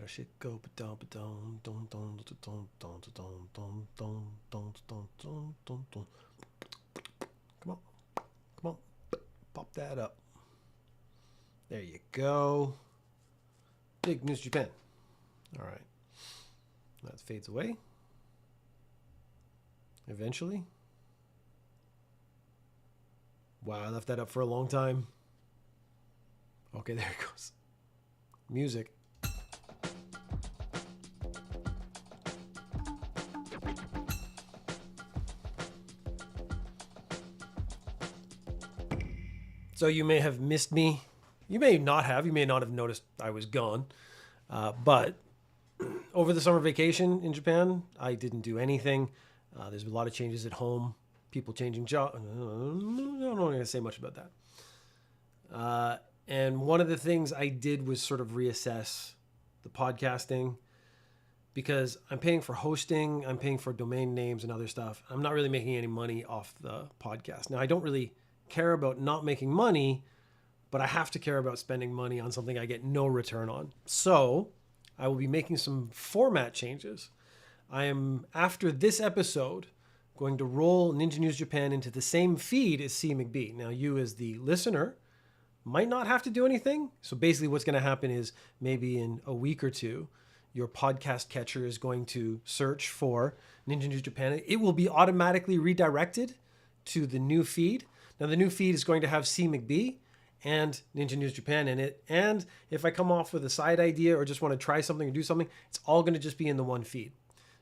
how shit go. Come on, come on, pop that up. There you go. Big News Japan. All right, that fades away. Eventually. Wow, I left that up for a long time. Okay, there it goes. Music. So you may have missed me. You may not have. You may not have noticed I was gone. But over the summer vacation in Japan, I didn't do anything. There's a lot of changes at home. People changing jobs. I don't want to say much about that. And one of the things I did was sort of reassess the podcasting because I'm paying for hosting, I'm paying for domain names and other stuff. I'm not really making any money off the podcast. Now, I don't really care about not making money, but I have to care about spending money on something I get no return on. So I will be making some format changes. I am, after this episode, going to roll Ninja News Japan into the same feed as C. McBee. Now, you as the listener might not have to do anything. So basically what's going to happen is maybe in a week or two, your podcast catcher is going to search for Ninja News Japan. It will be automatically redirected to the new feed. Now, the new feed is going to have C. McBee and Ninja News Japan in it. And if I come off with a side idea or just want to try something or do something, it's all going to just be in the one feed.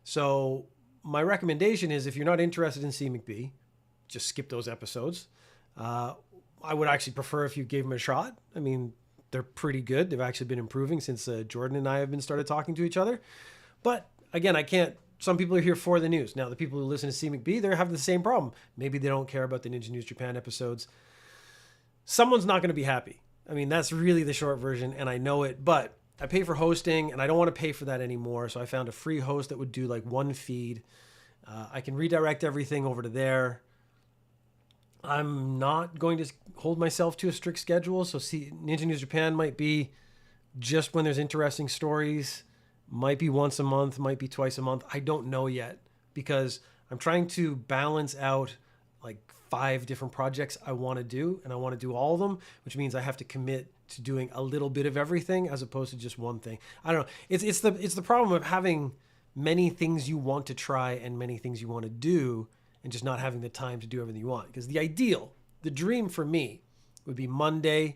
So my recommendation is if you're not interested in C. McBee, just skip those episodes. I would actually prefer if you gave them a shot. I mean, they're pretty good. They've actually been improving since Jordan and I have been started talking to each other. But again, I can't. Some people are here for the news. Now, the people who listen to C. McBee, they're having the same problem. Maybe they don't care about the Ninja News Japan episodes. Someone's not going to be happy. I mean, that's really the short version, and I know it. But I pay for hosting, and I don't want to pay for that anymore. So I found a free host that would do like one feed. I can redirect everything over to there. I'm not going to hold myself to a strict schedule. So Ninja News Japan might be just when there's interesting stories, might be once a month, might be twice a month. I don't know yet because I'm trying to balance out like 5 different projects I want to do, and I want to do all of them, which means I have to commit to doing a little bit of everything as opposed to just one thing. I don't know. It's the problem of having many things you want to try and many things you want to do, and just not having the time to do everything you want. Because the dream for me would be Monday,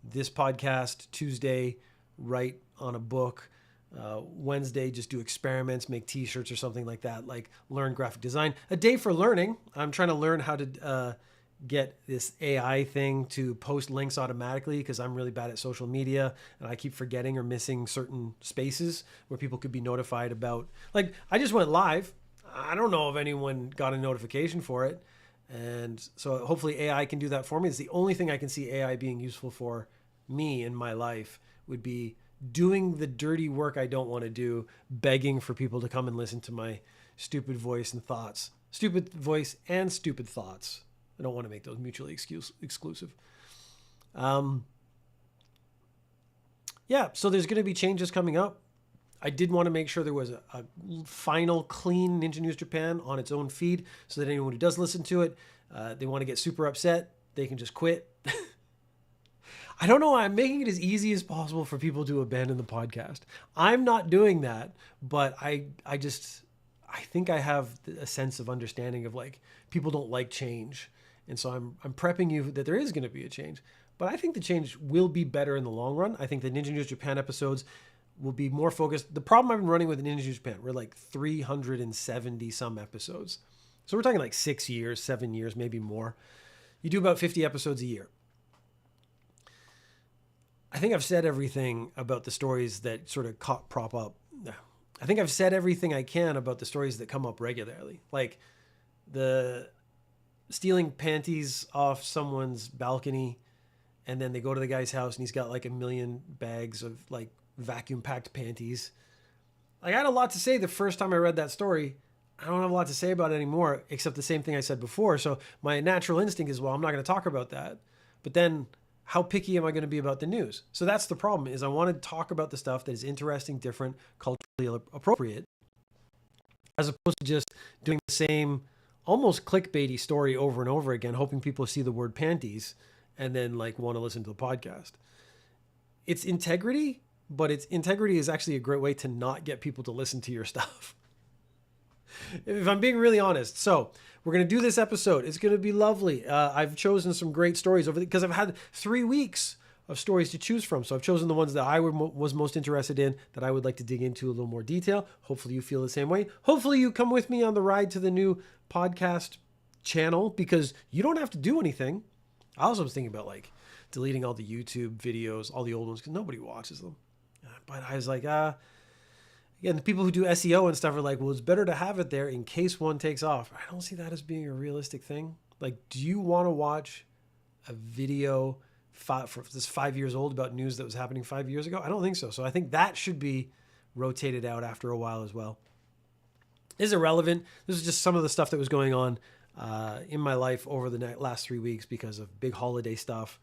this podcast, Tuesday, write on a book, Wednesday, just do experiments, make t-shirts or something like that, like learn graphic design. A day for learning. I'm trying to learn how to get this AI thing to post links automatically because I'm really bad at social media and I keep forgetting or missing certain spaces where people could be notified about. Like, I just went live. I don't know if anyone got a notification for it. And so hopefully AI can do that for me. It's the only thing I can see AI being useful for me in my life would be doing the dirty work I don't want to do, begging for people to come and listen to my stupid voice and thoughts. Stupid voice and stupid thoughts. I don't want to make those mutually exclusive. Yeah, so there's going to be changes coming up. I did want to make sure there was a final clean Ninja News Japan on its own feed so that anyone who does listen to it, they want to get super upset, they can just quit. I don't know. I'm making it as easy as possible for people to abandon the podcast. I'm not doing that, but I think I have a sense of understanding of like people don't like change. And so I'm prepping you that there is going to be a change, but I think the change will be better in the long run. I think the Ninja News Japan episodes will be more focused. The problem I've been running with Ninja News Japan, we're like 370 some episodes. So we're talking like 6 years, 7 years, maybe more. You do about 50 episodes a year. I think I've said everything about the stories that sort of prop up. I think I've said everything I can about the stories that come up regularly. Like the stealing panties off someone's balcony, and then they go to the guy's house and he's got like 1 million bags of like vacuum packed panties. Like, I had a lot to say the first time I read that story. I don't have a lot to say about it anymore, except the same thing I said before. So my natural instinct is, well, I'm not going to talk about that. But then how picky am I going to be about the news? So that's the problem, is I want to talk about the stuff that is interesting, different, culturally appropriate, as opposed to just doing the same almost clickbaity story over and over again, hoping people see the word panties and then like want to listen to the podcast. It's integrity, but integrity is actually a great way to not get people to listen to your stuff. If I'm being really honest. So we're going to do this episode. It's going to be lovely. I've chosen some great stories because I've had 3 weeks of stories to choose from. So I've chosen the ones that I was most interested in, that I would like to dig into a little more detail. Hopefully you feel the same way. Hopefully you come with me on the ride to the new podcast channel, because you don't have to do anything. I also was thinking about like deleting all the YouTube videos, all the old ones, because nobody watches them. But I was like, again, the people who do SEO and stuff are like, well, it's better to have it there in case one takes off. I don't see that as being a realistic thing. Like, do you want to watch a video this 5 years old about news that was happening 5 years ago? I don't think so. So I think that should be rotated out after a while as well. This is irrelevant. This is just some of the stuff that was going on in my life over the last 3 weeks because of big holiday stuff.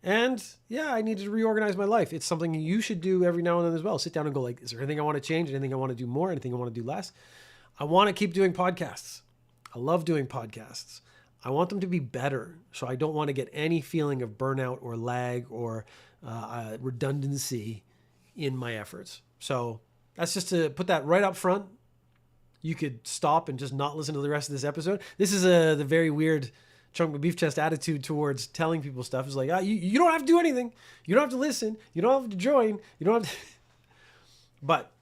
And yeah, I needed to reorganize my life. It's something you should do every now and then as well. Sit down and go like, is there anything I want to change? Anything I want to do more? Anything I want to do less? I want to keep doing podcasts. I love doing podcasts. I want them to be better. So I don't want to get any feeling of burnout or lag or redundancy in my efforts. So that's just to put that right up front. You could stop and just not listen to the rest of this episode. This is the very weird chunk of beef chest attitude towards telling people stuff. Is like, you don't have to do anything. You don't have to listen. You don't have to join. You don't have to. But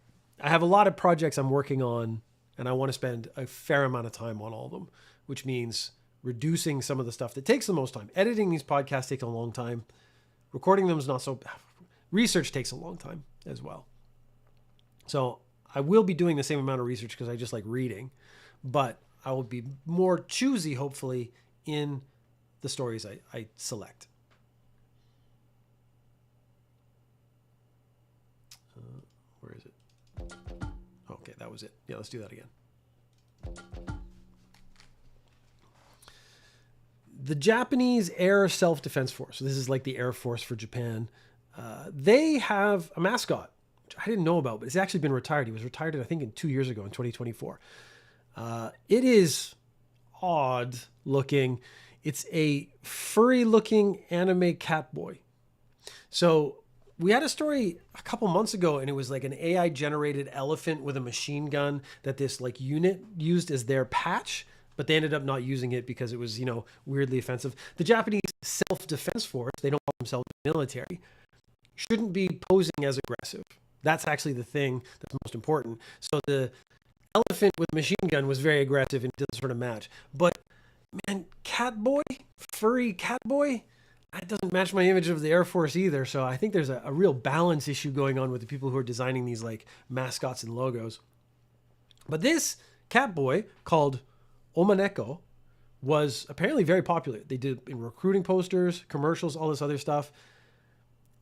I have a lot of projects I'm working on, and I want to spend a fair amount of time on all of them, which means reducing some of the stuff that takes the most time. Editing these podcasts takes a long time. Recording them is not so bad. Research takes a long time as well. So I will be doing the same amount of research because I just like reading, but I will be more choosy, hopefully, in the stories I select. Where is it? Okay, that was it. Yeah, let's do that again. The Japanese Air Self-Defense Force, so this is like the Air Force for Japan, they have a mascot, which I didn't know about, but it's actually been retired. He was retired, I think, 2 years ago in 2024. It is odd looking. It's a furry looking anime cat boy. So we had a story a couple months ago, and it was like an AI generated elephant with a machine gun that this like unit used as their patch, but they ended up not using it because it was, weirdly offensive. The Japanese Self-Defense Force, they don't call themselves military, shouldn't be posing as aggressive. That's actually the thing that's most important. So the elephant with a machine gun was very aggressive and didn't sort of match. But man, cat boy, furry cat boy, that doesn't match my image of the Air Force either. So I think there's a real balance issue going on with the people who are designing these like mascots and logos. But this cat boy called Omaneko was apparently very popular. They did in recruiting posters, commercials, all this other stuff.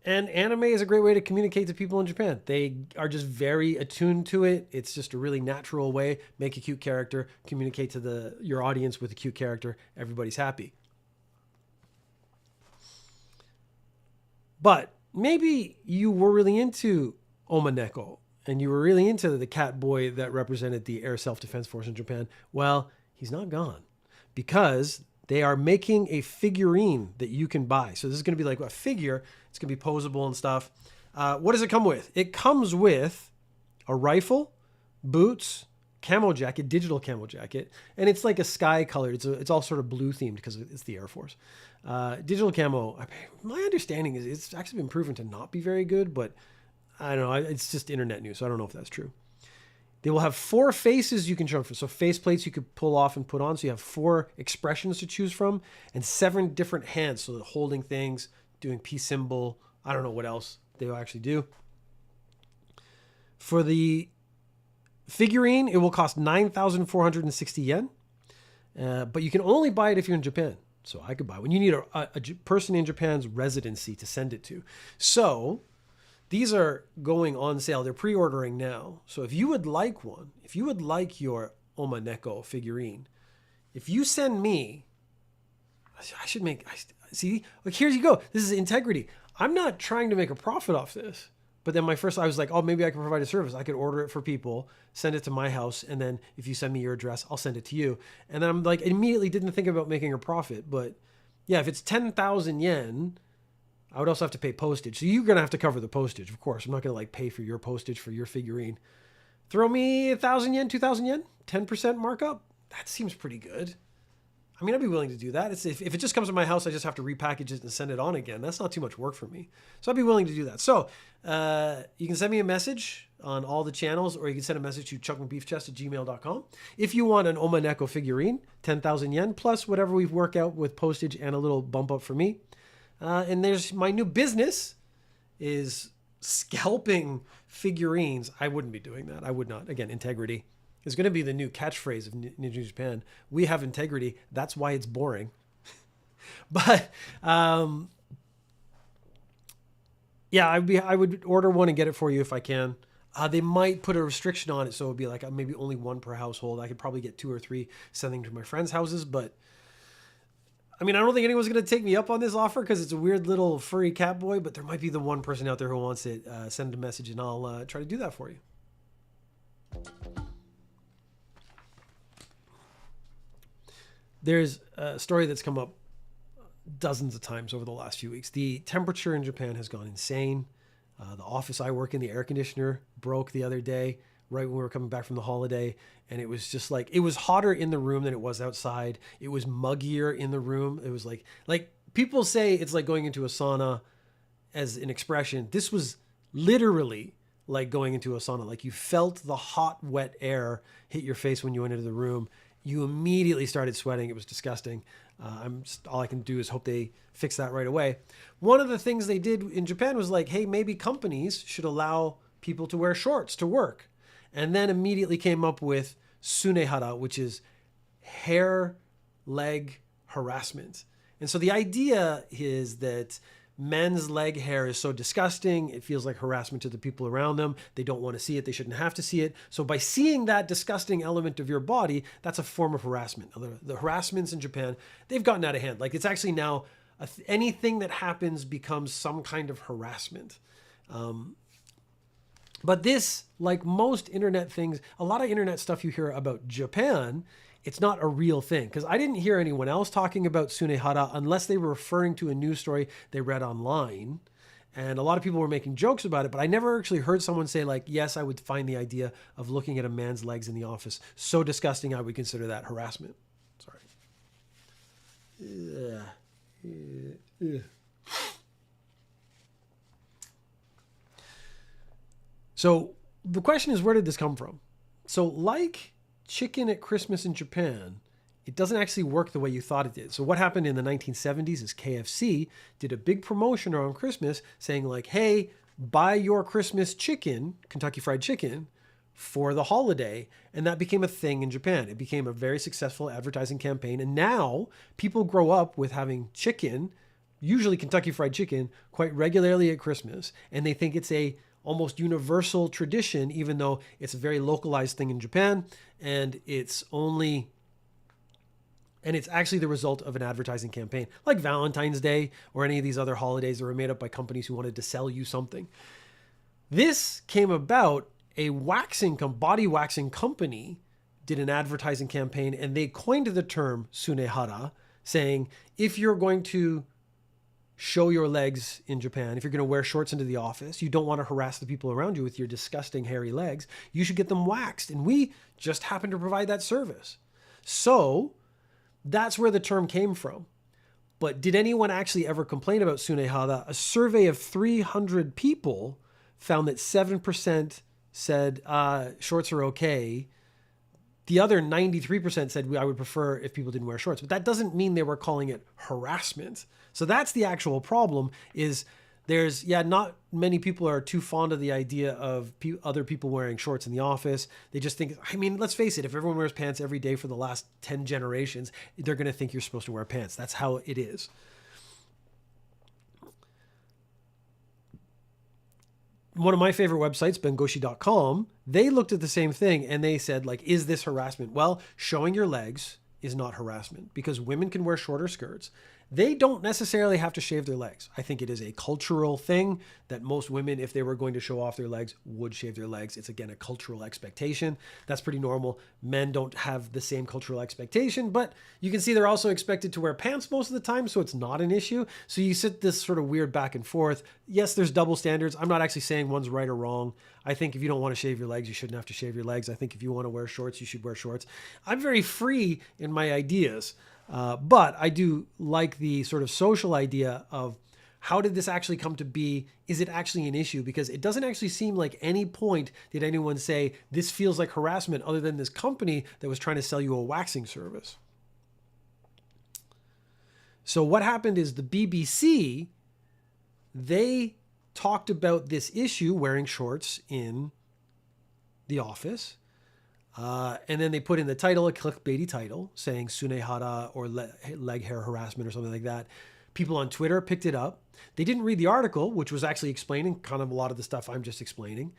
And anime is a great way to communicate to people in Japan. They are just very attuned to it. It's just a really natural way. Make a cute character, communicate to your audience with a cute character. Everybody's happy. But maybe you were really into Omaneko and you were really into the cat boy that represented the Air Self-Defense Force in Japan. Well, he's not gone because they are making a figurine that you can buy. So this is going to be like a figure. It's going to be posable and stuff. What does it come with? It comes with a rifle, boots, camo jacket, digital camo jacket, and it's like a sky color. It's all sort of blue themed because it's the Air Force. Digital camo, my understanding is it's actually been proven to not be very good, but I don't know. It's just internet news, so I don't know if that's true. They will have 4 faces you can choose from. So face plates you could pull off and put on. So you have 4 expressions to choose from and 7 different hands. So holding things, doing peace symbol. I don't know what else they will actually do. For the figurine, it will cost 9,460 yen. But you can only buy it if you're in Japan. So I could buy one. You need a person in Japan's residency to send it to. So these are going on sale. They're pre-ordering now. So if you would like one, if you would like your Omaneko figurine, if you send me I should make, see, like, here you go. This is integrity. I'm not trying to make a profit off this. But then I was like, oh, maybe I can provide a service. I could order it for people, send it to my house. And then if you send me your address, I'll send it to you. And then I'm like, immediately didn't think about making a profit. But yeah, if it's 10,000 yen, I would also have to pay postage. So you're going to have to cover the postage, of course. I'm not going to like pay for your postage for your figurine. Throw me 1,000 yen, 2,000 yen, 10% markup. That seems pretty good. I mean, I'd be willing to do that. If it just comes to my house, I just have to repackage it and send it on again. That's not too much work for me. So I'd be willing to do that. So you can send me a message on all the channels, or you can send a message to chuckmcbeefchest@gmail.com. If you want an Omaneko figurine, 10,000 yen, plus whatever we've worked out with postage and a little bump up for me. And there's my new business is scalping figurines. I wouldn't be doing that. I would not. Again, integrity is going to be the new catchphrase of Ninja Japan. We have integrity. That's why it's boring. But yeah, I would order one and get it for you if I can. They might put a restriction on it, so it would be like maybe only one per household. I could probably get 2 or 3 sending to my friends' houses, but I mean, I don't think anyone's going to take me up on this offer because it's a weird little furry cat boy, but there might be the one person out there who wants it. Send a message and I'll try to do that for you. There's a story that's come up dozens of times over the last few weeks. The temperature in Japan has gone insane. The office I work in, the air conditioner broke the other day, right when we were coming back from the holiday. And it was just like, it was hotter in the room than it was outside. It was muggier in the room. It was like people say it's like going into a sauna as an expression. This was literally like going into a sauna. Like you felt the hot, wet air hit your face when you went into the room. You immediately started sweating. It was disgusting. All I can do is hope they fix that right away. One of the things they did in Japan was like, hey, maybe companies should allow people to wear shorts to work. And then immediately came up with sunehara, which is hair leg harassment. And so the idea is that men's leg hair is so disgusting. It feels like harassment to the people around them. They don't want to see it. They shouldn't have to see it. So by seeing that disgusting element of your body, that's a form of harassment. The harassments in Japan, they've gotten out of hand. Like it's actually now anything that happens becomes some kind of harassment. But this, like most internet things, a lot of internet stuff you hear about Japan, it's not a real thing. Because I didn't hear anyone else talking about sunehara unless they were referring to a news story they read online. And a lot of people were making jokes about it, but I never actually heard someone say like, yes, I would find the idea of looking at a man's legs in the office so disgusting I would consider that harassment. Sorry. So the question is, where did this come from? So like chicken at Christmas in Japan, it doesn't actually work the way you thought it did. So what happened in the 1970s is KFC did a big promotion around Christmas saying like, hey, buy your Christmas chicken, Kentucky Fried Chicken, for the holiday. And that became a thing in Japan. It became a very successful advertising campaign. And now people grow up with having chicken, usually Kentucky Fried Chicken, quite regularly at Christmas. And they think it's a almost universal tradition, even though it's a very localized thing in Japan. And it's actually the result of an advertising campaign like Valentine's Day or any of these other holidays that were made up by companies who wanted to sell you something. This came about, a body waxing company did an advertising campaign and they coined the term sunehara, saying if you're going to show your legs in Japan, if you're going to wear shorts into the office, you don't want to harass the people around you with your disgusting hairy legs, you should get them waxed. And we just happen to provide that service. So that's where the term came from. But did anyone actually ever complain about sunehara? A survey of 300 people found that 7% said shorts are okay. The other 93% said I would prefer if people didn't wear shorts. But that doesn't mean they were calling it harassment. So that's the actual problem is not many people are too fond of the idea of other people wearing shorts in the office. They just think, I mean, let's face it, if everyone wears pants every day for the last 10 generations, they're going to think you're supposed to wear pants. That's how it is. One of my favorite websites, bengoshi.com, they looked at the same thing and they said, like, is this harassment? Well, showing your legs is not harassment because women can wear shorter skirts. They don't necessarily have to shave their legs. I think it is a cultural thing that most women, if they were going to show off their legs, would shave their legs. It's, again, a cultural expectation. That's pretty normal. Men don't have the same cultural expectation, but you can see they're also expected to wear pants most of the time, so it's not an issue. So you sit this sort of weird back and forth. Yes, there's double standards. I'm not actually saying one's right or wrong. I think if you don't want to shave your legs, you shouldn't have to shave your legs. I think if you want to wear shorts, you should wear shorts. I'm very free in my ideas. But I do like the sort of social idea of how did this actually come to be? Is it actually an issue? Because it doesn't actually seem like any point did anyone say this feels like harassment other than this company that was trying to sell you a waxing service. So what happened is the BBC, they talked about this issue wearing shorts in the office. And then they put in the title, a clickbaity title, saying Sunehara or leg hair harassment or something like that. People on Twitter picked it up. They didn't read the article, which was actually explaining kind of a lot of the stuff I'm just explaining.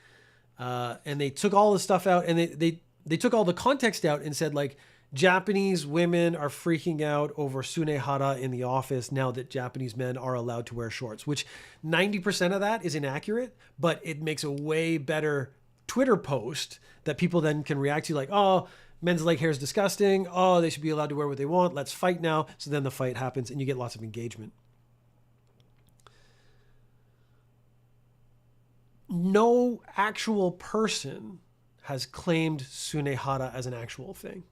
And they took all the stuff out and they took all the context out and said, like, Japanese women are freaking out over Sunehara in the office now that Japanese men are allowed to wear shorts, which 90% of that is inaccurate, but it makes a way better Twitter post that people then can react to, like, oh, men's leg hair is disgusting. Oh, they should be allowed to wear what they want. Let's fight now. So then the fight happens and you get lots of engagement. No actual person has claimed Sunehara as an actual thing.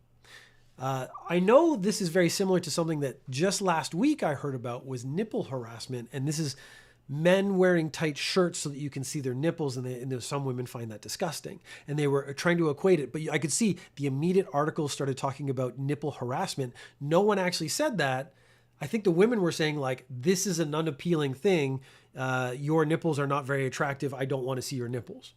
I know this is very similar to something that just last week I heard about was nipple harassment. And this is men wearing tight shirts so that you can see their nipples, and some women find that disgusting. And they were trying to equate it, but I could see the immediate articles started talking about nipple harassment. No one actually said that. I think the women were saying, like, this is an unappealing thing. Your nipples are not very attractive. I don't want to see your nipples.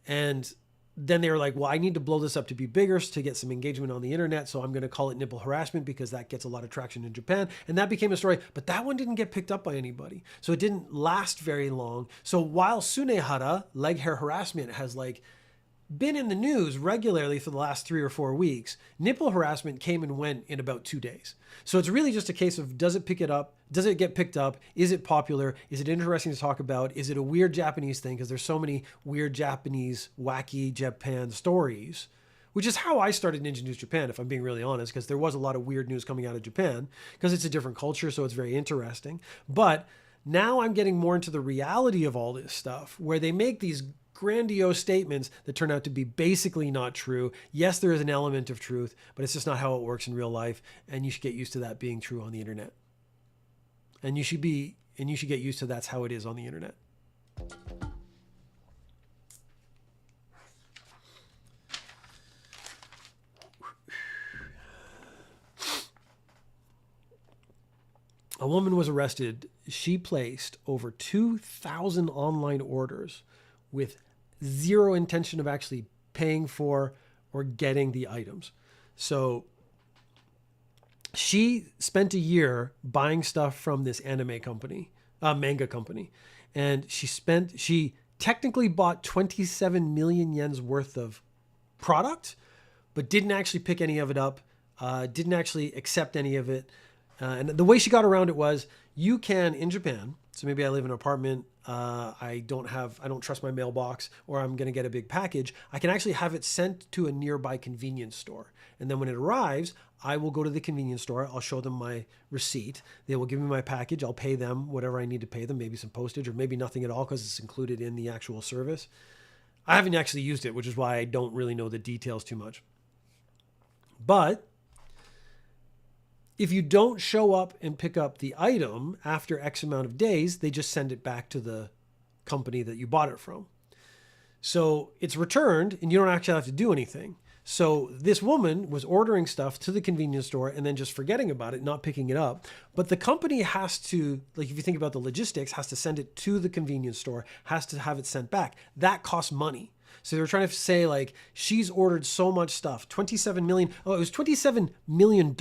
And then they were like, well, I need to blow this up to be bigger to get some engagement on the internet. So I'm going to call it nipple harassment because that gets a lot of traction in Japan. And that became a story, but that one didn't get picked up by anybody. So it didn't last very long. So while Sunehara, leg hair harassment, has like been in the news regularly for the last 3 or 4 weeks, nipple harassment came and went in about 2 days. So it's really just a case of, does it pick it up? Does it get picked up? Is it popular? Is it interesting to talk about? Is it a weird Japanese thing? Because there's so many weird Japanese, wacky Japan stories, which is how I started Ninja News Japan, if I'm being really honest, because there was a lot of weird news coming out of Japan because it's a different culture. So it's very interesting. But now I'm getting more into the reality of all this stuff where they make these grandiose statements that turn out to be basically not true. Yes, there is an element of truth, but it's just not how it works in real life. And you should get used to that being true on the internet. And you should get used to that's how it is on the internet. A woman was arrested. She placed over 2,000 online orders with zero intention of actually paying for or getting the items. So she spent a year buying stuff from this anime company, manga company. And she technically bought 27 million yen's worth of product, but didn't actually pick any of it up, didn't actually accept any of it. And the way she got around it was, you can, in Japan, so maybe I live in an apartment, I don't trust my mailbox, or I'm going to get a big package. I can actually have it sent to a nearby convenience store. And then when it arrives, I will go to the convenience store. I'll show them my receipt. They will give me my package. I'll pay them whatever I need to pay them, maybe some postage or maybe nothing at all because it's included in the actual service. I haven't actually used it, which is why I don't really know the details too much. But if you don't show up and pick up the item after X amount of days, they just send it back to the company that you bought it from. So it's returned and you don't actually have to do anything. So this woman was ordering stuff to the convenience store and then just forgetting about it, not picking it up. But the company has to, like, if you think about the logistics, has to send it to the convenience store, has to have it sent back. That costs money. So they were trying to say, like, she's ordered so much stuff, 27 million. Oh, it was $27 million.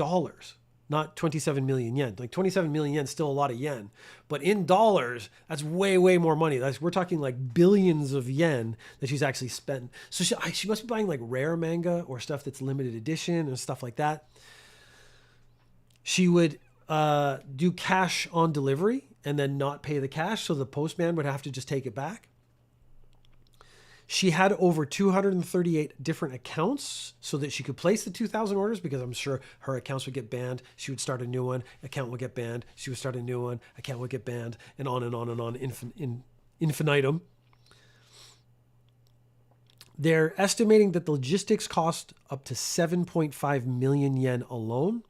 Not 27 million yen. Like 27 million yen is still a lot of yen. But in dollars, that's way, way more money. We're talking like billions of yen that she's actually spent. So she must be buying like rare manga or stuff that's limited edition and stuff like that. She would do cash on delivery and then not pay the cash, so the postman would have to just take it back. She had over 238 different accounts so that she could place the 2,000 orders, because I'm sure her accounts would get banned. She would start a new one, account would get banned. She would start a new one, account would get banned, and on and on and on, infinitum. They're estimating that the logistics cost up to 7.5 million yen alone.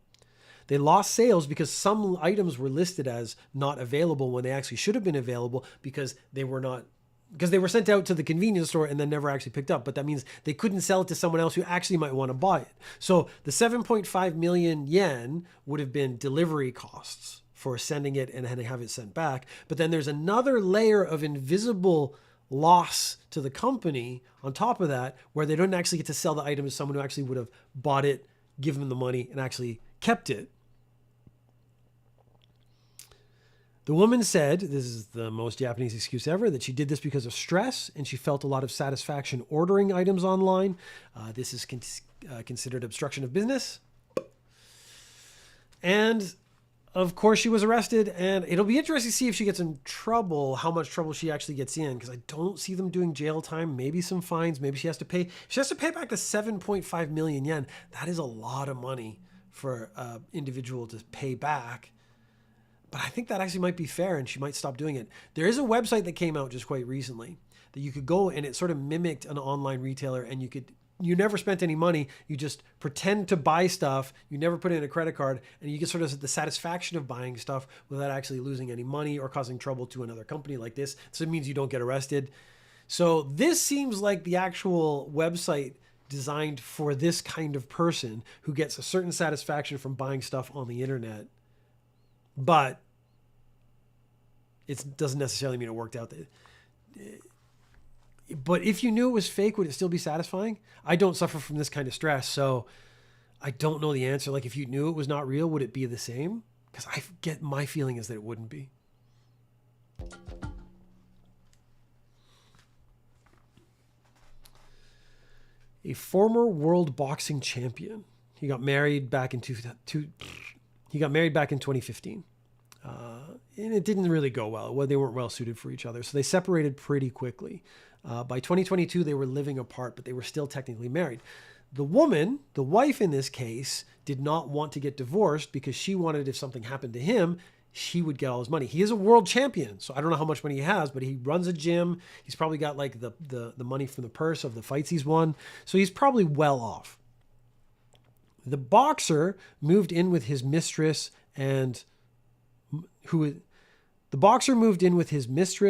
They lost sales because some items were listed as not available when they actually should have been available, because they were sent out to the convenience store and then never actually picked up. But that means they couldn't sell it to someone else who actually might want to buy it. So the 7.5 million yen would have been delivery costs for sending it and then have it sent back. But then there's another layer of invisible loss to the company on top of that, where they don't actually get to sell the item to someone who actually would have bought it, given them the money, and actually kept it. The woman said, this is the most Japanese excuse ever, that she did this because of stress and she felt a lot of satisfaction ordering items online. This is considered obstruction of business. And of course she was arrested, and it'll be interesting to see if she gets in trouble, how much trouble she actually gets in, because I don't see them doing jail time, maybe some fines, maybe she has to pay back the 7.5 million yen. That is a lot of money for an individual to pay back. But I think that actually might be fair, and she might stop doing it. There is a website that came out just quite recently that you could go, and it sort of mimicked an online retailer, and you never spent any money. You just pretend to buy stuff. You never put in a credit card, and you get sort of the satisfaction of buying stuff without actually losing any money or causing trouble to another company like this. So it means you don't get arrested. So this seems like the actual website designed for this kind of person who gets a certain satisfaction from buying stuff on the internet. But it doesn't necessarily mean it worked out. But if you knew it was fake, would it still be satisfying? I don't suffer from this kind of stress, so I don't know the answer. Like, if you knew it was not real, would it be the same? Because my feeling is that it wouldn't be. A former world boxing champion. He got married back in 2015. And it didn't really go well. They weren't well suited for each other. So they separated pretty quickly. By 2022, they were living apart, but they were still technically married. The woman, the wife in this case, did not want to get divorced because she wanted, if something happened to him, she would get all his money. He is a world champion, so I don't know how much money he has, but he runs a gym. He's probably got like the money from the purse of the fights he's won. So he's probably well off. The boxer moved in with his mistress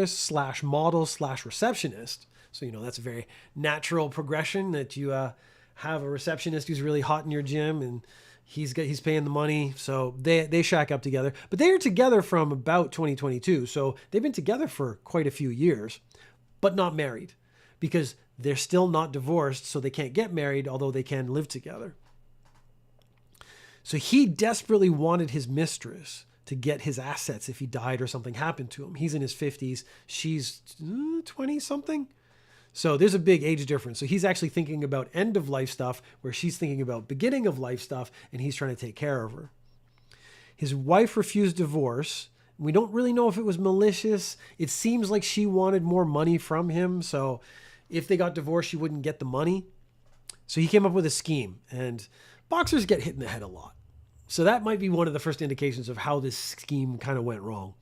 slash model slash receptionist. So, that's a very natural progression that you have a receptionist who's really hot in your gym, and he's paying the money. So they shack up together, but they are together from about 2022. So they've been together for quite a few years, but not married, because they're still not divorced. So they can't get married, although they can live together. So he desperately wanted his mistress to get his assets if he died or something happened to him. He's in his 50s. She's 20 something. So there's a big age difference. So he's actually thinking about end of life stuff, where she's thinking about beginning of life stuff, and he's trying to take care of her. His wife refused divorce. We don't really know if it was malicious. It seems like she wanted more money from him. So if they got divorced, she wouldn't get the money. So he came up with a scheme, and boxers get hit in the head a lot. So that might be one of the first indications of how this scheme kind of went wrong.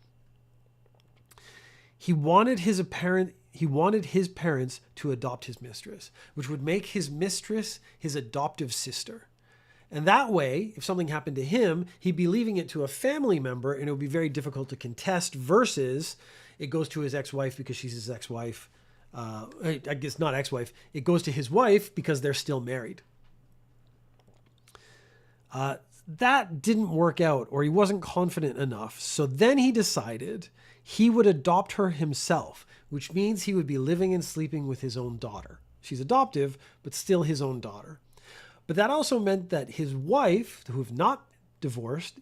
He wanted his parents to adopt his mistress, which would make his mistress his adoptive sister. And that way, if something happened to him, he'd be leaving it to a family member, and it would be very difficult to contest, versus it goes to his ex-wife because she's his ex-wife. I guess not ex-wife. It goes to his wife because they're still married. That didn't work out, or he wasn't confident enough. So then he decided he would adopt her himself, which means he would be living and sleeping with his own daughter. She's adoptive, but still his own daughter. But that also meant that his wife, who have not divorced,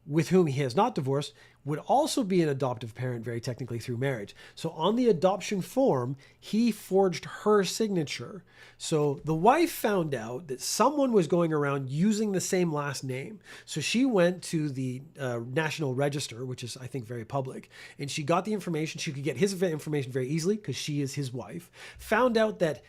with whom he has not divorced, would also be an adoptive parent very technically through marriage. So on the adoption form, he forged her signature. So the wife found out that someone was going around using the same last name. So she went to the National Register, which is, I think, very public, and she got the information. She could get his information very easily because she is his wife. Found out that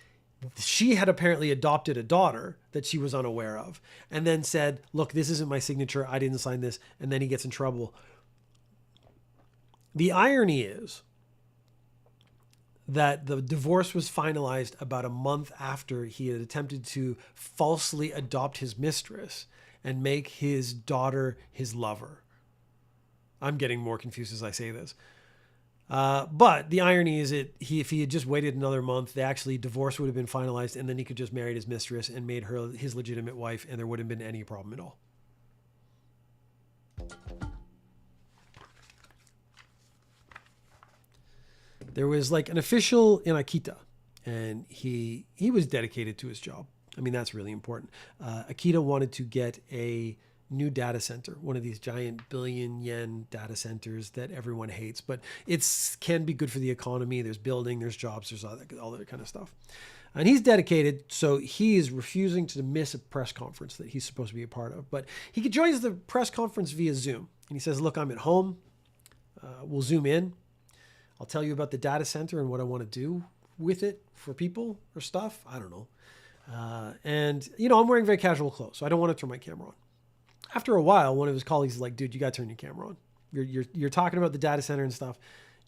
she had apparently adopted a daughter that she was unaware of, and then said, look, this isn't my signature. I didn't sign this. And then he gets in trouble. The irony is that the divorce was finalized about a month after he had attempted to falsely adopt his mistress and make his daughter his lover. I'm getting more confused as I say this. But the irony is that if he had just waited another month, the actually divorce would have been finalized, and then he could just marry his mistress and made her his legitimate wife, and there wouldn't have been any problem at all. There was like an official in Akita, and he was dedicated to his job. I mean, that's really important. Akita wanted to get a new data center, one of these giant billion-yen data centers that everyone hates, but it can be good for the economy. There's building, there's jobs, there's all that kind of stuff. And he's dedicated, so he is refusing to miss a press conference that he's supposed to be a part of. But he joins the press conference via Zoom. And he says, look, I'm at home. We'll Zoom in. I'll tell you about the data center and what I want to do with it for people or stuff. I don't know. And, I'm wearing very casual clothes, so I don't want to turn my camera on. After a while, one of his colleagues is like, dude, you got to turn your camera on. You're talking about the data center and stuff.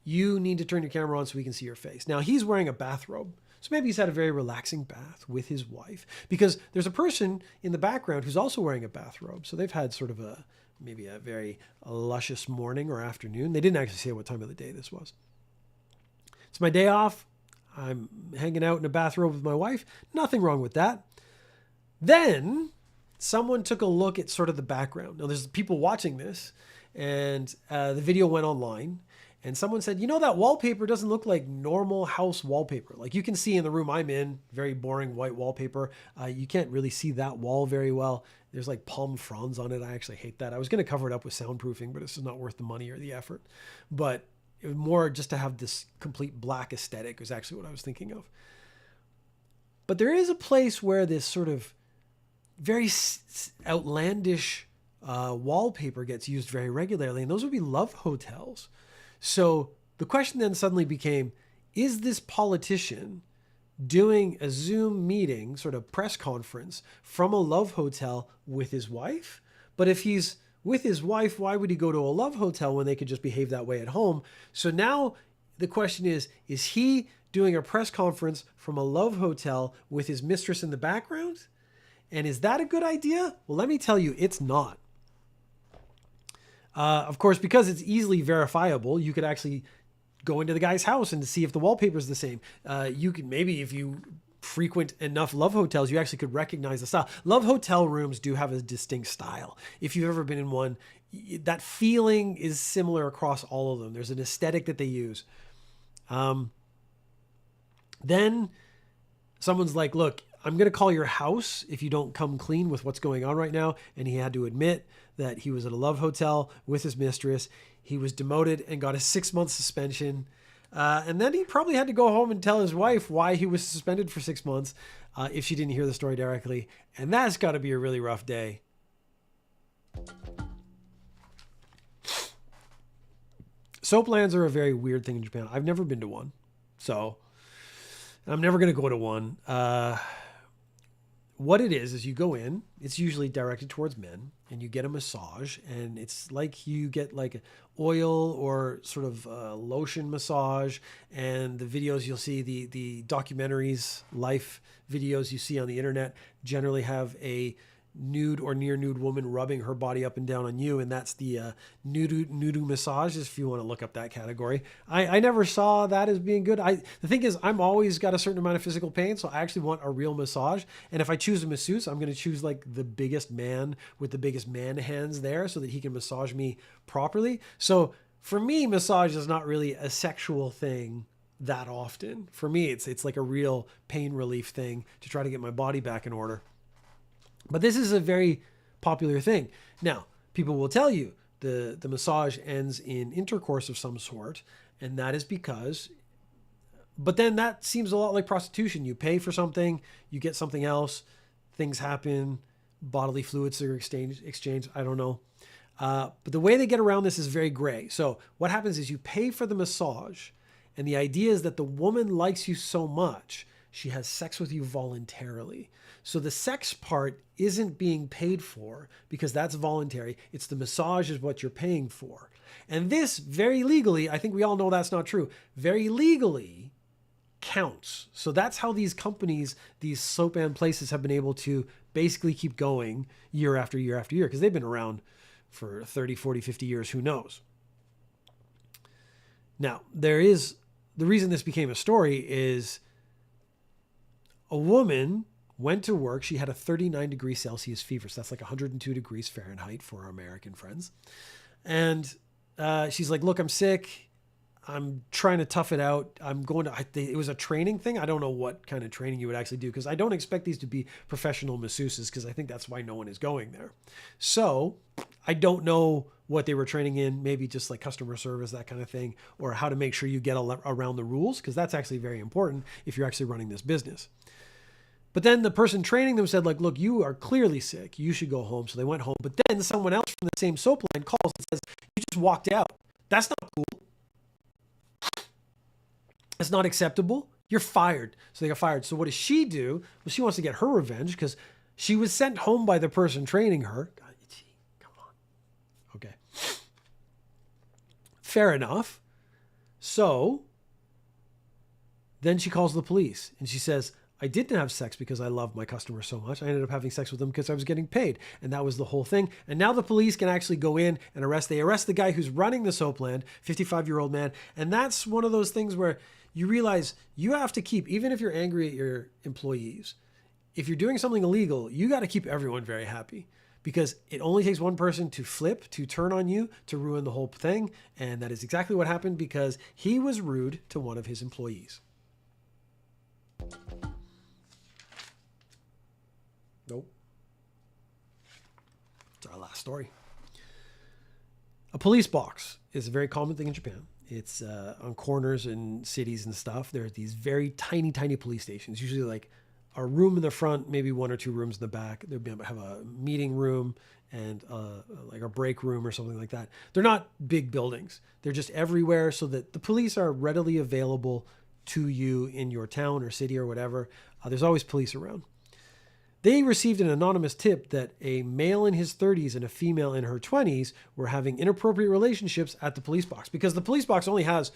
You need to turn your camera on so we can see your face. Now, he's wearing a bathrobe. So maybe he's had a very relaxing bath with his wife, because there's a person in the background who's also wearing a bathrobe. So they've had sort of maybe a very luscious morning or afternoon. They didn't actually say what time of the day this was. It's my day off. I'm hanging out in a bathrobe with my wife. Nothing wrong with that. Then someone took a look at sort of the background. Now, there's people watching this, and the video went online, and someone said, that wallpaper doesn't look like normal house wallpaper. Like you can see in the room I'm in, very boring white wallpaper. You can't really see that wall very well. There's like palm fronds on it. I actually hate that. I was going to cover it up with soundproofing, but it's just not worth the money or the effort. But it was more just to have this complete black aesthetic is actually what I was thinking of. But there is a place where this sort of very outlandish wallpaper gets used very regularly, and those would be love hotels. So the question then suddenly became, is this politician doing a Zoom meeting, sort of press conference, from a love hotel with his wife? But if he's with his wife, why would he go to a love hotel when they could just behave that way at home? So now the question is he doing a press conference from a love hotel with his mistress in the background? And is that a good idea? Well, let me tell you, it's not. Of course, because it's easily verifiable, you could actually go into the guy's house and see if the wallpaper is the same. You could maybe, if you frequent enough love hotels, you actually could recognize the style. Love hotel rooms do have a distinct style. If you've ever been in one, that feeling is similar across all of them. There's an aesthetic that they use. Then someone's like, look, I'm going to call your house if you don't come clean with what's going on right now. And he had to admit that he was at a love hotel with his mistress. He was demoted and got a 6-month suspension. And then he probably had to go home and tell his wife why he was suspended for 6 months if she didn't hear the story directly. And that's got to be a really rough day. Soaplands are a very weird thing in Japan. I've never been to one. So I'm never going to go to one. What it is you go in, it's usually directed towards men, and you get a massage, and it's like you get like oil or sort of lotion massage, and the videos you'll see, the documentaries, life videos you see on the internet generally have a nude or near nude woman rubbing her body up and down on you, and that's the nude massage, if you want to look up that category. I never saw that as being good. The thing is, I'm always got a certain amount of physical pain, so I actually want a real massage. And if I choose a masseuse, I'm going to choose like the biggest man with the biggest man hands there so that he can massage me properly. So for me, massage is not really a sexual thing that often. For me, it's like a real pain relief thing to try to get my body back in order. But this is a very popular thing. Now, people will tell you, the massage ends in intercourse of some sort, and that is because. But then that seems a lot like prostitution. You pay for something, you get something else, things happen, bodily fluids are exchanged. I don't know. But the way they get around this is very gray. So what happens is you pay for the massage, and the idea is that the woman likes you so much, she has sex with you voluntarily. So the sex part isn't being paid for because that's voluntary. It's the massage is what you're paying for. And this very legally, I think we all know that's not true, very legally counts. So that's how these companies, these soap and places have been able to basically keep going year after year after year because they've been around for 30, 40, 50 years, who knows. Now, the reason this became a story is a woman went to work. She had a 39 degrees Celsius fever. So that's like 102 degrees Fahrenheit for our American friends. And she's like, look, I'm sick. I'm trying to tough it out. It was a training thing. I don't know what kind of training you would actually do because I don't expect these to be professional masseuses because I think that's why no one is going there. So I don't know what they were training in, maybe just like customer service, that kind of thing, or how to make sure you get around the rules because that's actually very important if you're actually running this business. But then the person training them said, like, look, you are clearly sick. You should go home. So they went home. But then someone else from the same soap line calls and says, you just walked out. That's not cool. It's not acceptable. You're fired. So they got fired. So what does she do? Well, she wants to get her revenge because she was sent home by the person training her. God, come on. Okay. Fair enough. So then she calls the police and she says, I didn't have sex because I love my customers so much. I ended up having sex with them because I was getting paid. And that was the whole thing. And now the police can actually go in and they arrest the guy who's running the soapland, 55-year-old man. And that's one of those things where you realize you have to keep, even if you're angry at your employees, if you're doing something illegal, you got to keep everyone very happy because it only takes one person to flip, to turn on you, to ruin the whole thing. And that is exactly what happened because he was rude to one of his employees. Nope. It's our last story. A police box is a very common thing in Japan. It's on corners in cities and stuff. There are these very tiny, tiny police stations, usually like a room in the front, maybe one or two rooms in the back. They'll have a meeting room and like a break room or something like that. They're not big buildings. They're just everywhere so that the police are readily available to you in your town or city or whatever. There's always police around. They received an anonymous tip that a male in his 30s and a female in her 20s were having inappropriate relationships at the police box because the police box only has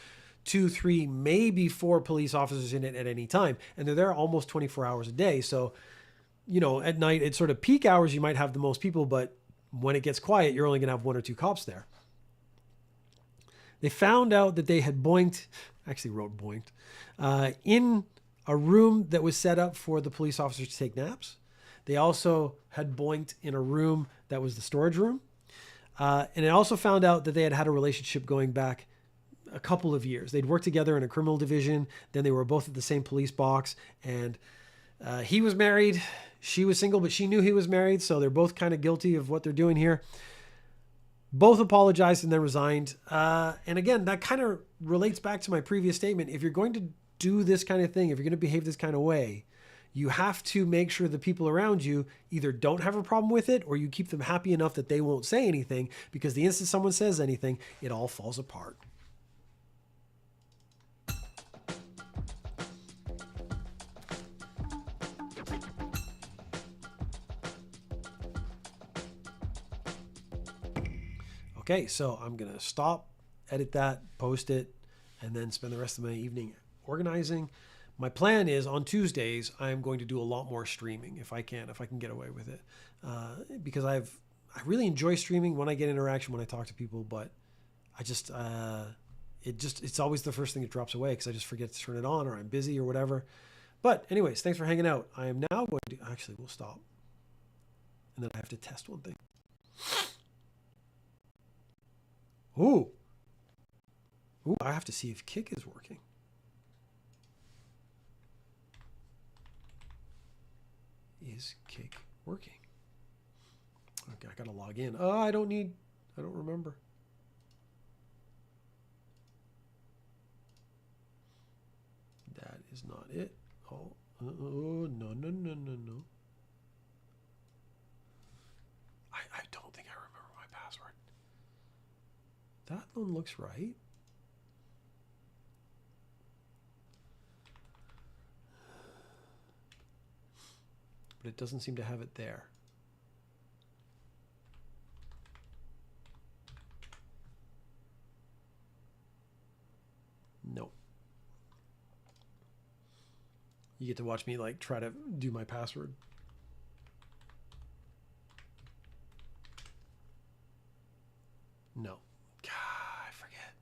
2, 3, maybe 4 police officers in it at any time. And they're there almost 24 hours a day. So, at night, it's sort of peak hours, you might have the most people, but when it gets quiet, you're only going to have 1 or 2 cops there. They found out that they had boinked in a room that was set up for the police officers to take naps. They also had boinked in a room that was the storage room. And it also found out that they had a relationship going back a couple of years. They'd worked together in a criminal division. Then they were both at the same police box. And he was married. She was single, but she knew he was married. So they're both kind of guilty of what they're doing here. Both apologized and then resigned. And again, that kind of relates back to my previous statement. If you're going to do this kind of thing, if you're going to behave this kind of way, you have to make sure the people around you either don't have a problem with it or you keep them happy enough that they won't say anything because the instant someone says anything, it all falls apart. Okay, so I'm going to stop, edit that, post it, and then spend the rest of my evening organizing. My plan is on Tuesdays, I'm going to do a lot more streaming if I can get away with it. Because I really enjoy streaming when I get interaction, when I talk to people, but it's always the first thing that drops away because I just forget to turn it on or I'm busy or whatever. But anyways, thanks for hanging out. I am now going to, actually we'll stop. And then I have to test one thing. Ooh, I have to see if Kick is working. Is Kick working? Okay, I gotta log in. Oh, I don't need I don't remember. That is not it. Oh, no. I don't think I remember my password. That one looks right. But it doesn't seem to have it there. Nope. You get to watch me like try to do my password. No. God, I forget.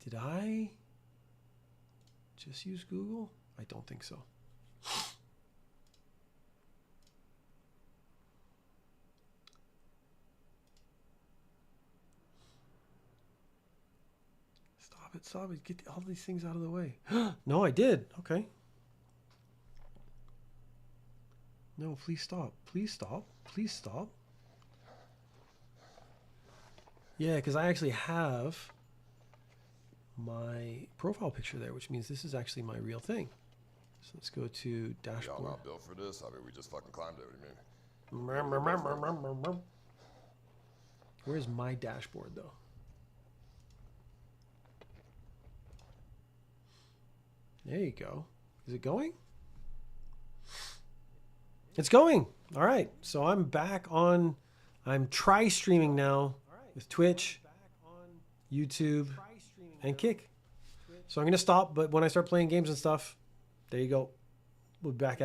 Did I just use Google? I don't think so. Stop it. Get all these things out of the way. No, I did. Okay. No, please stop. Please stop. Please stop. Yeah, because I actually have my profile picture there, which means this is actually my real thing. So let's go to dashboard. Y'all not built for this? I mean, we just fucking climbed it. What do you mean? Where's my dashboard, though? There you go. Is it going? It's going. All right. So I'm back on. I'm tri-streaming now with Twitch, YouTube, and Kick. So I'm going to stop. But when I start playing games and stuff, there you go. We'll be back at